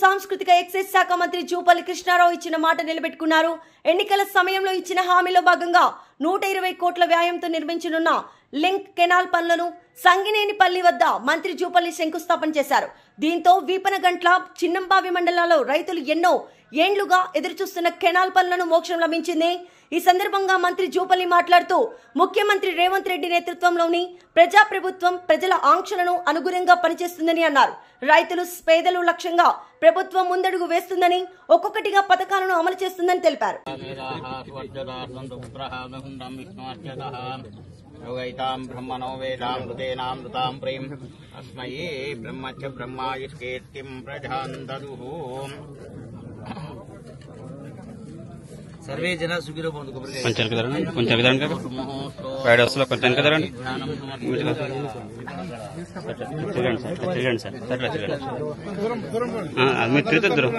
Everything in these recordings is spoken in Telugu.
సాంస్కృతిక ఎక్సైజ్ శాఖ మంత్రి జూపల్లి కృష్ణారావు ఇచ్చిన మాట నిలబెట్టుకున్నారు. ఎన్నికల సమయంలో ఇచ్చిన హామీలో భాగంగా 120 కోట్ల వ్యయంతో నిర్మించనున్న లింక్ కెనాల్ పనులను సంగినేనిపల్లి వద్ద మంత్రి జూపల్లి శంకుస్థాపన చేశారు. దీంతో వీపనగంట్ల, చిన్నంబావి మండలాల్లో రైతులు ఎన్నో ఏండ్లుగా ఎదురుచూస్తున్న కెనాల్ పనులను మోక్షం లభించింది. ఈ సందర్భంగా మంత్రి జూపల్లి మాట్లాడుతూ ముఖ్యమంత్రి రేవంత్ రెడ్డి నేతృత్వంలోని ప్రజాప్రభుత్వం ప్రజల ఆంక్షలను అనుగుణంగా పనిచేస్తుందని అన్నారు. రైతులు, పేదలు లక్ష్యంగా ప్రభుత్వం ముందడుగు వేస్తుందని, ఒక్కొక్కటిగా పథకాలను అమలు చేస్తుందని తెలిపారు. యోగైతాం బ్రహ్మణో వేదామృతేనామృతాం ప్రేం అస్మయే బ్రహ్మచ్చ బ్రహ్మాయుష్కీర్తిం ప్రజాందదుః. सर्वे जना सुखिनो भवन्तु. కొంచెం విధానం రైడ్ వస్తలో కొంచెం కదరండి. తిరగండి సార్, అట్లా తిరగండి. మీరు తిరుగుతారు.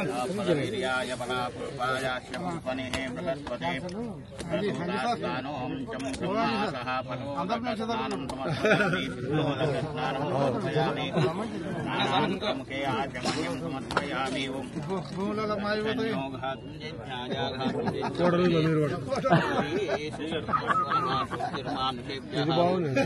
ఇది బాగుంది.